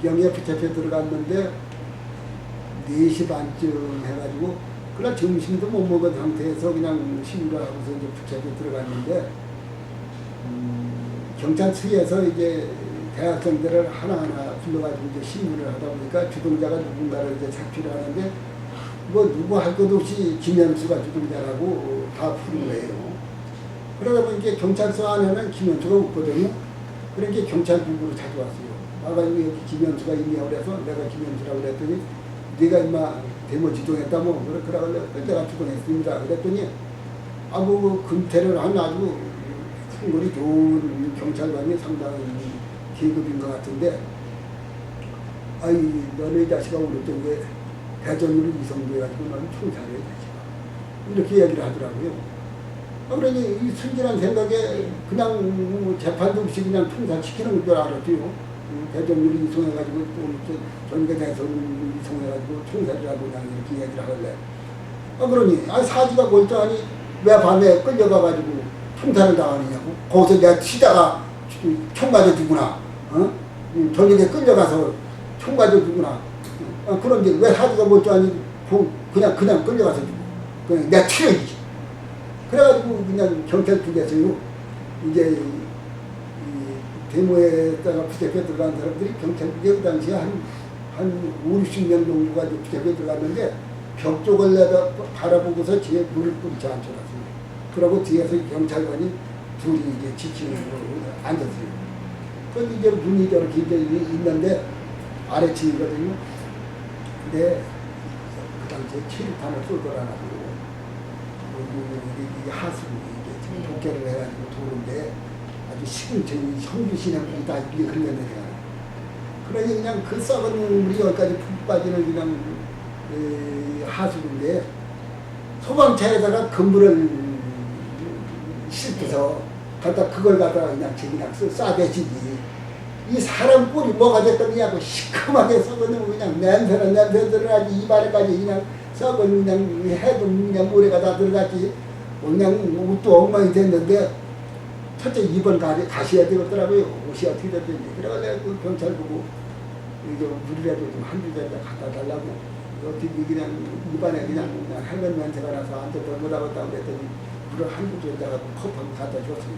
2시경에 붙잡혀 들어갔는데 4시 반쯤 해가지고 그날 점심도 못 먹은 상태에서 그냥 시위를 하고서 이제 붙잡혀 들어갔는데 경찰서에서 이제 대학생들을 하나하나 불러가지고 이제 신문을 하다 보니까 주동자가 누군가를 이제 잡히려 하는데 뭐 누구 할 것 없이 김현수가 주동자라고 다 부른 거예요. 그러다 보니까 경찰서 안에는 김현수가 없거든요. 그러니까 경찰국으로 찾아왔어요. 와가지고 여기 김현수가 있냐고 그래서 내가 김현수라고 그랬더니 네가 임마 대모 주동했다뭐 그러길래 내가 주동했습니다. 그랬더니 그 금태를 한 아주 성거리 좋은 경찰관이 상당히 계급인 것 같은데 아이 너네 자식아 우리 쪽에 대전으로 이성돼가지고 너는 총살해야 되지 이렇게 얘기를 하더라고요. 그러니 이 순진한 생각에 그냥 재판도 없이 그냥 총살시키는 줄 알았죠. 대전으로 이송해가지고 전개 대선으로 이송해가지고 총살이라고 그냥 이렇게 얘기를 하길래 그러니 사지가 멀쩡하니 왜 밤에 끌려가가지고 총살을 당하느냐고 거기서 내가 튀다가 총 맞아 주구나 저녁에 끌려가서 총 맞아 주구나 그런데 왜 사지가 멀쩡하니 그냥 끌려가서 주고 그냥 내가 튀어야지. 그래가지고 그냥 경찰 쪽에서요 이제 데모에다가 붙잡혀 들어간 사람들이 경찰국에 그 당시에 한 50명 정도가 붙잡혀 들어갔는데 벽 쪽을 내다 바라보고서 뒤에 물을 뿌리지 않더라고요. 그러고 뒤에서 경찰관이 둘이 이제 지키는 앉았어요. 그런데 이제 문이 저렇게 이제 있는데 아래층이거든요. 근데 그 당시에 체류탄을 쏠 거라고 이 하수구 이게 독개를 해가지고 도는데 아주 시궁창이 형주신의 물이 다 위에 흘러내려가요. 그러니 그냥 그 썩은 물이 여기까지 푹 빠지는 그냥 하수구인데 소방차에다가 그물을 싣고서 갖다 그걸 갖다가 그냥 싸대지기 이 사람 꼴이 뭐가 됐더니하고 시큼하게 썩은 그냥 냄새들을 아주 입안에까지 그냥 썩은 그냥 해도 그냥 모래가 다 들어갔지 그냥 옷도 엉망이 됐는데 첫째 입원 가셔야 되겠더라고요. 옷이 어떻게 됐든지. 그래서 내가 그 경찰 보고 이제 물이라도 좀 한두 잔 갖다 달라고 어떻게 그냥 입안에 그냥 헬멧 냄새가 나서 안 됐다 못하겠다고 그랬더니 물을 한두 잔 갖고 컵 한 갖다 줬어요.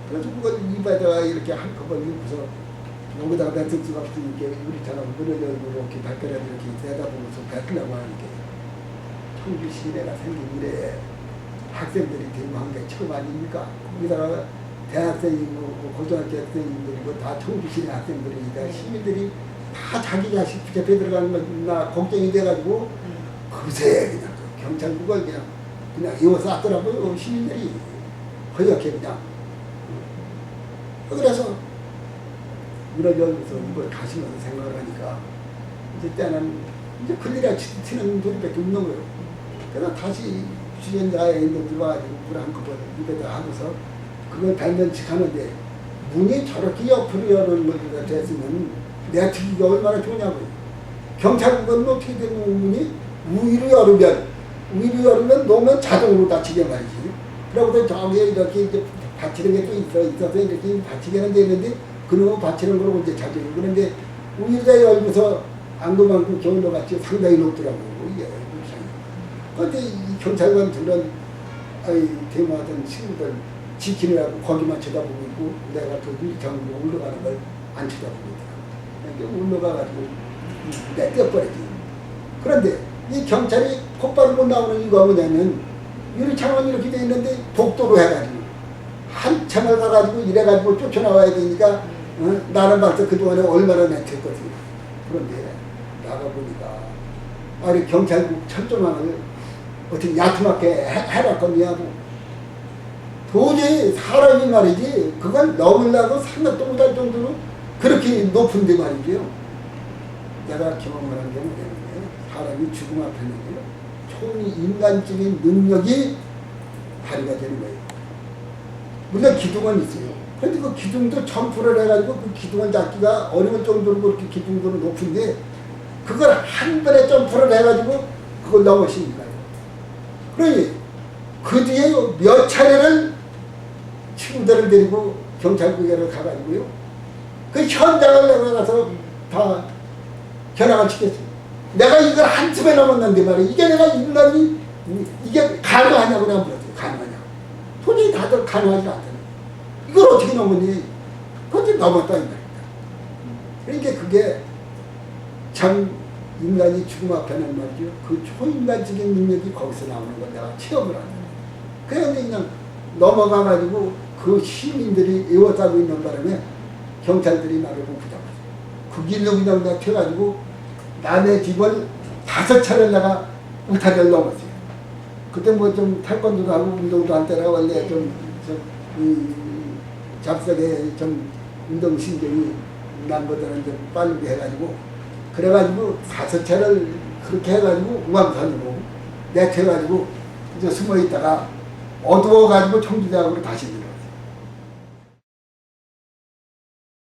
그래서 그걸 입에다가 이렇게 한꺼번에 넣고서 여기다가 뱉을 수가 없으니까 우리처럼 문을 열고 이렇게 발가락을 이렇게 내다보면서 뱉으려고 하니까 청주 시내가 생긴 이래 학생들이 데모한 게 처음 아닙니까? 거기다가 대학생이고 고등학교 학생들이고 다 청주 시내 학생들이니까 시민들이 다 자기 자식 붙잡혀 들어가는 나 걱정이 돼가지고 그새 그냥 경찰국을 그냥 이어쌌더라고요. 시민들이 허옇게 그냥. 그래서 문을 열면서 이걸 가시면서 생각을 하니까 이제 때는 이제 큰일이 치는 소리밖에 없는 거예요. 그래서 다시 주전자에 있는 들 와가지고 물 한꺼번에 입에다 하고서 그걸 뱉는척 하는데 문이 저렇게 옆으로 여는 것보다 됐으면 내가 듣기가 얼마나 좋냐고요. 경찰국은 어떻게 되는 문이 위로 열으면 놓으면 자동으로 닫히게 말이지. 그러고서 저기에 이렇게 이제 받치는 게 또 있어서 이렇게 받치게는 되는데 그놈은 받치는 거로 이제 자동으로. 그런데 위로다 열고서 안도만큼 겨울로 같이 상당히 높더라고요. 그런데 이 경찰관들은 데모하던 친구들 지키느라고 거기만 쳐다보고 있고 내가 그 밀정으로 올라가는 걸 안 쳐다보고 있더라고요. 그러니까 올라가가지고 떼어버리지. 그런데 이 경찰이 곧바로 못 나오는 이유가 뭐냐면 유리창은 이렇게 돼 있는데 복도로 해가지고 한참을 가가지고 이래가지고 쫓아나와야 되니까 나는 봤을 때 그동안에 얼마나 맺혔거든요. 그런데 나가보니까 우리 경찰국 철조망을 어떻게 얕으맣게 해놨거든요. 도저히 사람이 말이지 그걸 넘으려고 생각도 못할 정도로 그렇게 높은데 말이죠. 내가 경험을 한 게 뭐냐면 사람이 죽음 앞에는 총이 인간적인 능력이 발휘가 되는 거예요. 물론 기둥은 있어요. 그런데 그 기둥도 점프를 해가지고 그 기둥을 잡기가 어려울 정도로 그렇게 기둥도 높은데 그걸 한 번에 점프를 해가지고 그걸 넘으시니까요. 그러니 그 뒤에 몇 차례를 친구들을 데리고 경찰국에를 가가지고요. 그 현장을 내가 가서 다 견학을 시켰어요. 내가 이걸 한숨에 넘었는데 말이야. 이게 내가 인간이 이게 가능하냐고 내가 물었어요. 가능하냐고. 도저히 다들 가능하지 않다는. 이걸 어떻게 넘었니? 그것도 넘었다 이 말입니다. 그러니까 그게 참 인간이 죽음 앞에는 말이죠. 그 초인간적인 능력이 거기서 나오는 걸 내가 체험을 하는 거예요. 그냥 넘어가가지고 그 시민들이 에워싸고 있는 바람에 경찰들이 나를 못 붙잡았어요. 그 길로 그냥 내가 튀어가지고 남의 집을 5차례 내가 울타리를 넘었어요. 그때 뭐 좀 태권도도 하고 운동도 할 때라 원래 좀 잡석에 좀 운동신경이 남보다는 좀 빠르게 해가지고 그래가지고 5차례를 그렇게 해가지고 우왕산으로 내쳐가지고 이제 숨어 있다가 어두워가지고 청주대학으로 다시 들어갔어요.